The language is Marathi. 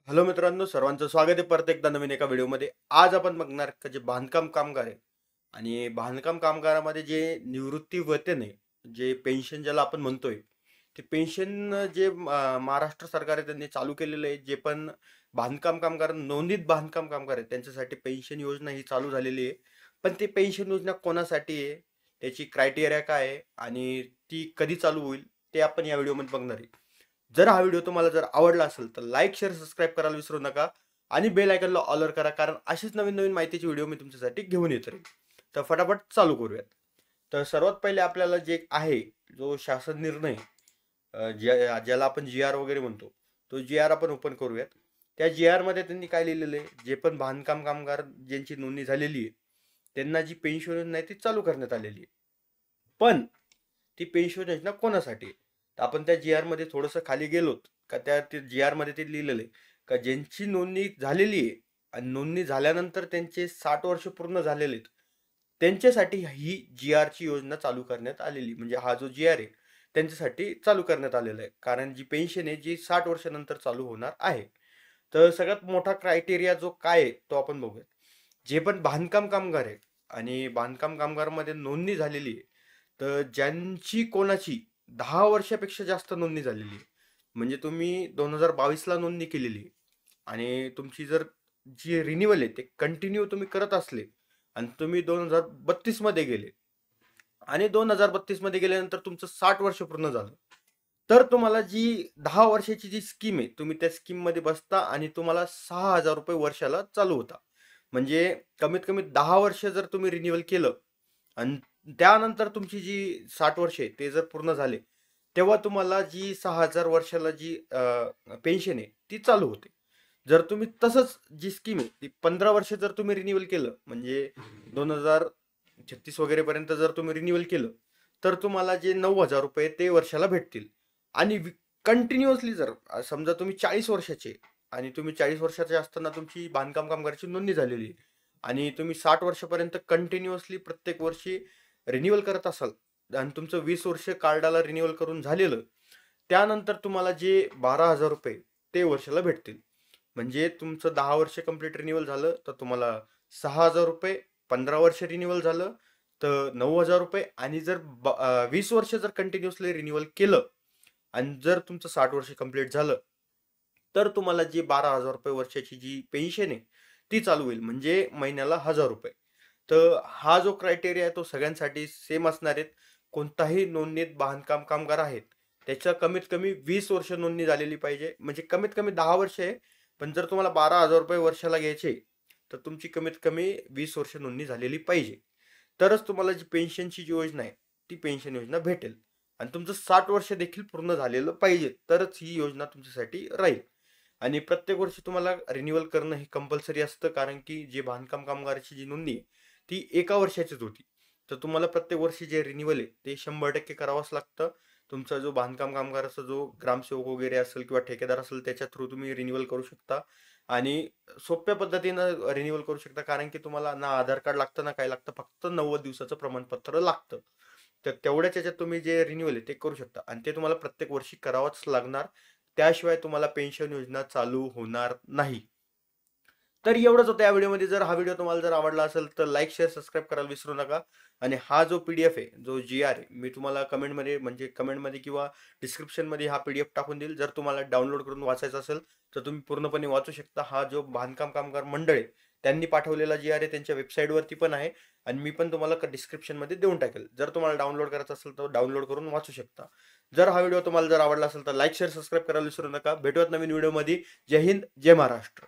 हॅलो मित्रांनो, सर्वांचं स्वागत आहे परत एकदा नवीन एका व्हिडिओमध्ये. आज आपण बघणार का जे बांधकाम कामगार आहे आणि बांधकाम कामगारामध्ये जे निवृत्ती वेतन आहे, जे पेन्शन ज्याला आपण म्हणतोय, ते पेन्शन जे महाराष्ट्र सरकार आहे त्यांनी चालू केलेलं आहे. जे पण बांधकाम कामगार, नोंदणीत बांधकाम कामगार आहेत त्यांच्यासाठी पेन्शन योजना ही चालू झालेली आहे. पण ती पेन्शन योजना कोणासाठी आहे, त्याची क्रायटेरिया काय आहे आणि ती कधी चालू होईल, ते आपण या व्हिडिओमध्ये बघणार आहे. जर हा व्हिडिओ तुम्हाला जर आवडला असेल तर लाईक शेअर सबस्क्राईब करायला विसरू नका आणि बेल आयकॉनला ऑलर करा, कारण अशीच नवीन नवीन माहितीची व्हिडिओ मी तुमच्यासाठी घेऊन येत राहील. तर फटाफट चालू करूयात. तर सर्वात पहिले आपल्याला जे आहे, जो शासन निर्णय, ज्याला आपण जी आर वगैरे म्हणतो, तो जी आर आपण ओपन करूयात. त्या जी आर मध्ये त्यांनी काय लिहिलेलं आहे, जे पण बांधकाम कामगार ज्यांची नोंदणी झालेली आहे त्यांना जी पेन्शन योजना आहे ती चालू करण्यात आलेली आहे. पण ती पेन्शन योजना कोणासाठी आहे? तर आपण त्या जी आर मध्ये थोडंसं खाली गेलोत का, त्या जी आर मध्ये ते लिहिलेलं आहे का ज्यांची नोंदणी झालेली आहे आणि नोंदणी झाल्यानंतर त्यांचे 60 वर्ष पूर्ण झालेले आहेत, त्यांच्यासाठी ही जी आरची योजना चालू करण्यात आलेली. म्हणजे हा जो जी आर आहे त्यांच्यासाठी चालू करण्यात आलेला आहे, कारण जी पेन्शन आहे जी 60 वर्षानंतर चालू होणार आहे. तर सगळ्यात मोठा क्रायटेरिया जो काय आहे तो आपण बघूया. जे पण बांधकाम कामगार आहे आणि बांधकाम कामगारमध्ये नोंदणी झालेली आहे, तर ज्यांची कोणाची 10 वर्षापेक्षा जास्त नोंदणी झालेली आहे, म्हणजे तुम्ही 2022ला नोंदणी केलेली आहे आणि तुमची जर जी रिन्युअल आहे ते कंटिन्यू तुम्ही करत असले आणि तुम्ही 2032 मध्ये गेले आणि 2032 मध्ये गेल्यानंतर तुमचं 60 वर्ष पूर्ण झालं, तर तुम्हाला जी 10 वर्षाची जी स्कीम आहे तुम्ही त्या स्कीम मध्ये बसता आणि तुम्हाला 6,000 रुपये वर्षाला चालू होता. म्हणजे कमीत कमी 10 वर्ष जर तुम्ही रिन्युअल केलं आणि त्यानंतर तुमची जी 60 वर्ष आहे ते जर पूर्ण झाले, तेव्हा तुम्हाला जी 6,000 वर्षाला जी पेन्शन आहे ती चालू होते. जर तुम्ही तसंच जी स्कीम आहे ती 15 वर्ष जर तुम्ही रिन्युअल केलं, म्हणजे 2036 वगैरे पर्यंत जर तुम्ही रिन्युअल केलं, तर तुम्हाला जे 9,000 रुपये ते वर्षाला भेटतील. आणि कंटिन्युअसली जर समजा तुम्ही 40 वर्षाचे आणि तुम्ही 40 वर्षाचे असताना तुमची बांधकाम कामगाराची नोंदणी झालेली आहे आणि तुम्ही 60 वर्षापर्यंत कंटिन्युअसली प्रत्येक वर्षी रिन्युअल करत असाल आणि तुमचं 20 वर्ष कार्डाला रिन्युअल करून झालेलं, त्यानंतर तुम्हाला जे 12,000 रुपये ते वर्षाला भेटतील. म्हणजे तुमचं 10 वर्ष कंप्लीट रिन्युअल झालं तर तुम्हाला 6,000 रुपये, 15 वर्ष रिन्युअल झालं तर 9,000 रुपये, आणि जर 20 वर्ष जर कंटिन्युअसली रिन्युअल केलं आणि जर तुमचं 60 वर्ष कंप्लीट झालं, तर तुम्हाला जी 12,000 रुपये वर्षाची जी पेन्शन आहे ती चालू होईल, म्हणजे महिन्याला 1,000 रुपये. तर हा जो क्रायटेरिया आहे तो सगळ्यांसाठी सेम असणार आहेत. कोणताही नोंदणीत बांधकाम कामगार आहेत त्याच्या कमीत कमी 20 वर्ष नोंदणी झालेली पाहिजे. म्हणजे कमीत कमी 10 वर्ष आहे, पण जर तुम्हाला 12,000 रुपये वर्षाला घ्यायचे तर तुमची कमीत कमी 20 वर्ष नोंदणी झालेली पाहिजे. तरच तुम्हाला जी पेन्शनची जी योजना आहे ती पेन्शन योजना भेटेल. आणि तुमचं 60 वर्ष देखील पूर्ण झालेलं पाहिजे, तरच ही योजना तुमच्यासाठी राहील. आणि प्रत्येक वर्षी तुम्हाला रिन्युअल करणं हे कंपल्सरी असतं, कारण की जे बांधकाम कामगाराची जी नोंदणी आहे ती एका वर्षाचीच होती. तर तुम्हाला प्रत्येक वर्षी जे रिन्युअल आहे ते 100% करावंच लागतं. तुमचा जो बांधकाम कामगाराचा जो ग्रामसेवक वगैरे असेल किंवा ठेकेदार असेल त्याच्या थ्रू तुम्ही रिन्युअल करू शकता आणि सोप्या पद्धतीनं रिन्युअल करू शकता, कारण की तुम्हाला ना आधार कार्ड लागतं ना काय लागतं, फक्त 90 दिवसाचं प्रमाणपत्र लागतं. तर तेवढ्याच याच्यात तुम्ही जे रिन्युअल आहे ते करू शकता आणि ते तुम्हाला प्रत्येक वर्षी करावंच लागणार. त्याशिवाय तुम्हाला पेन्शन योजना चालू होणार नाही. तर एवढंच होतं या व्हिडिओमध्ये. जर हा व्हिडिओ तुम्हाला जर आवडला असेल तर लाईक शेअर सबस्क्राईब करायला विसरू नका. आणि हा जो PDF आहे, जो जी आर आहे, मी तुम्हाला कमेंटमध्ये, म्हणजे कमेंटमध्ये किंवा डिस्क्रिप्शनमध्ये हा PDF टाकून देईल. जर तुम्हाला डाउनलोड करून वाचायचा असेल तर तुम्ही पूर्णपणे वाचू शकता. हा जो बांधकाम कामगार मंडळ आहे त्यांनी पाठवलेला जी आर आहे त्यांच्या वेबसाईटवरती पण आहे आणि मी पण तुम्हाला डिस्क्रिप्शनमध्ये देऊन टाकेल. जर तुम्हाला डाउनलोड करायचं असेल तर डाउनलोड करून वाचू शकता. जर हा व्हिडिओ तुम्हाला जर आवडला असेल तर लाईक शेअर सबस्क्राईब करायला विसरू नका. भेटूयात नवीन व्हिडिओमध्ये. जय हिंद, जय महाराष्ट्र.